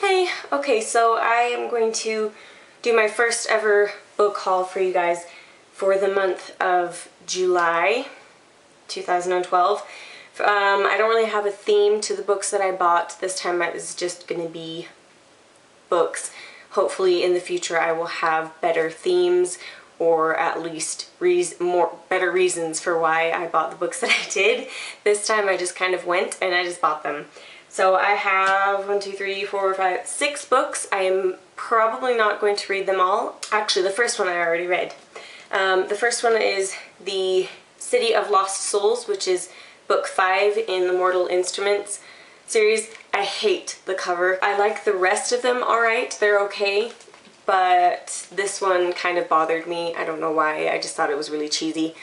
Hey, okay, so I am going to do my first ever book haul for you guys for the month of July 2012. I don't really have a theme to the books that I bought. This time it was just going to be books. Hopefully in the future I will have better themes or at least better reasons for why I bought the books that I did. This time I just kind of went and I just bought them. So I have 6 books. I am probably not going to read them all. Actually, the first one I already read. The first one is The City of Lost Souls, which is book 5 in the Mortal Instruments series. I hate the cover. I like the rest of them alright, they're okay, but this one kind of bothered me. I don't know why, I just thought it was really cheesy.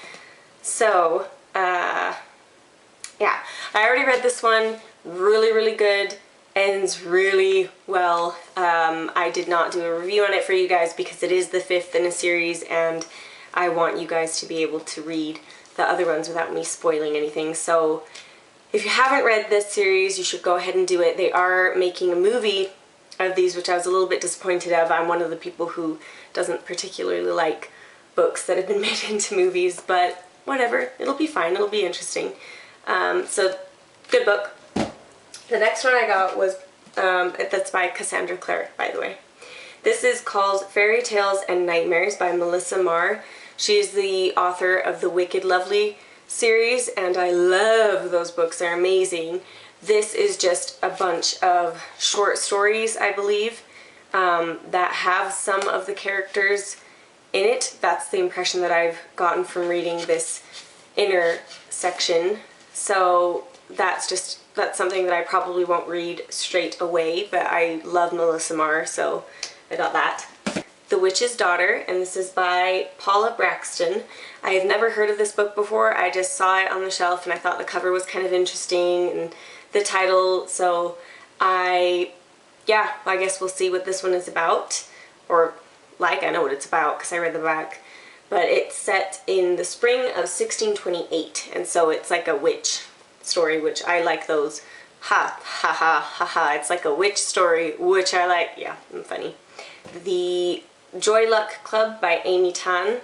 So, yeah, I already read this one. Really good, ends really well. I did not do a review on it for you guys because it is the 5th in a series and I want you guys to be able to read the other ones without me spoiling anything. So if you haven't read this series, you should go ahead and do it. They are making a movie of these, which I was a little bit disappointed of. I'm one of the people who doesn't particularly like books that have been made into movies, but whatever, it'll be fine, it'll be interesting. So good book. The next one I got was, that's by Cassandra Clare, by the way. This is called Fairy Tales and Nightmares by Melissa Marr. She's the author of the Wicked Lovely series, and I love those books. They're amazing. This is just a bunch of short stories, I believe, that have some of the characters in it. That's the impression that I've gotten from reading this inner section. So that's something that I probably won't read straight away, but I love Melissa Marr, so I got that. The Witch's Daughter, and this is by Paula Braxton. I have never heard of this book before. I just saw it on the shelf and I thought the cover was kind of interesting and the title, so I guess we'll see what this one is about. Or, I know what it's about because I read the back. But it's set in the spring of 1628, and so it's like a witch story, which I like those. Ha ha ha ha ha. It's like a witch story, which I like. Yeah, I'm funny. The Joy Luck Club by Amy Tan.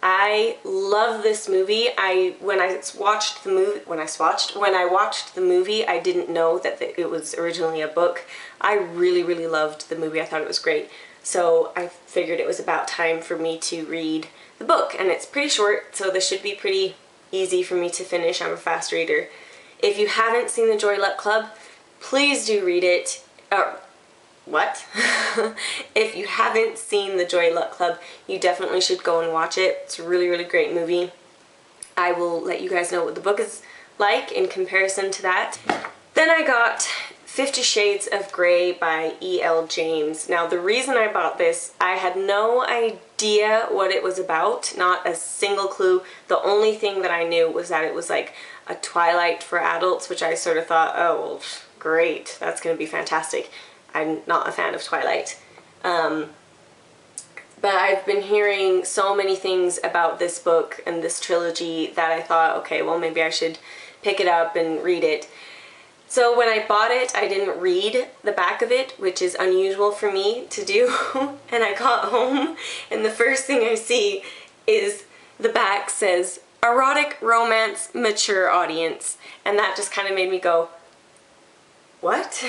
I love this movie. When I watched the movie, I didn't know that it was originally a book. I really loved the movie. I thought it was great. So I figured it was about time for me to read the book, and it's pretty short, so this should be pretty easy for me to finish. I'm a fast reader. If you haven't seen the Joy Luck Club, please do read it. What? If you haven't seen the Joy Luck Club, you definitely should go and watch it. It's a really great movie. I will let you guys know what the book is like in comparison to that. Then I got 50 Shades of Grey by E.L. James. Now the reason I bought this, I had no idea what it was about, not a single clue. The only thing that I knew was that it was like a Twilight for adults, which I sort of thought, oh well, great, that's gonna be fantastic. I'm not a fan of Twilight. But I've been hearing so many things about this book and this trilogy that I thought, okay, well maybe I should pick it up and read it. So when I bought it, I didn't read the back of it, which is unusual for me to do. And I got home and the first thing I see is the back says, erotic romance, mature audience. And that just kind of made me go, what?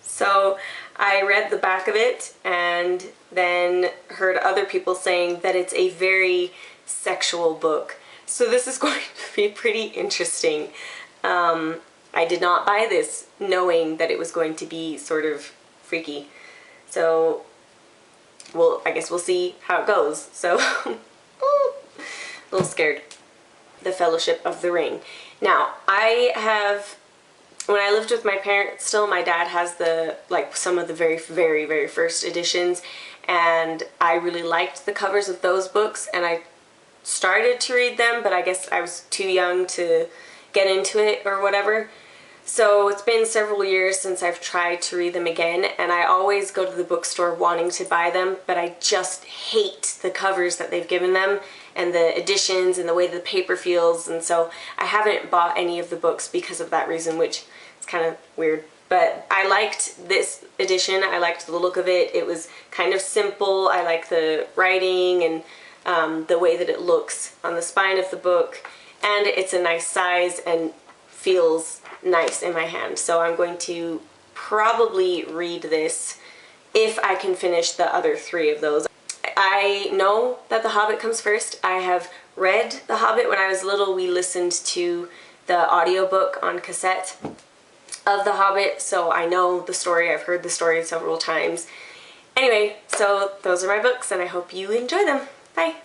So I read the back of it and then heard other people saying that it's a very sexual book. So this is going to be pretty interesting. I did not buy this knowing that it was going to be sort of freaky. So, well, I guess we'll see how it goes. So, a little scared. The Fellowship of the Ring. Now, when I lived with my parents still, my dad has some of the very first editions, and I really liked the covers of those books, and I started to read them, but I guess I was too young to get into it or whatever. So it's been several years since I've tried to read them again, and I always go to the bookstore wanting to buy them, but I just hate the covers that they've given them and the editions and the way the paper feels, and so I haven't bought any of the books because of that reason, which is kind of weird, But I liked this edition. I liked the look of it. It was kind of simple. I like the writing and the way that it looks on the spine of the book. And it's a nice size and feels nice in my hand. So I'm going to probably read this if I can finish the other 3 of those. I know that The Hobbit comes first. I have read The Hobbit when I was little. We listened to the audiobook on cassette of The Hobbit, so I know the story. I've heard the story several times. Anyway, so those are my books, and I hope you enjoy them. Bye!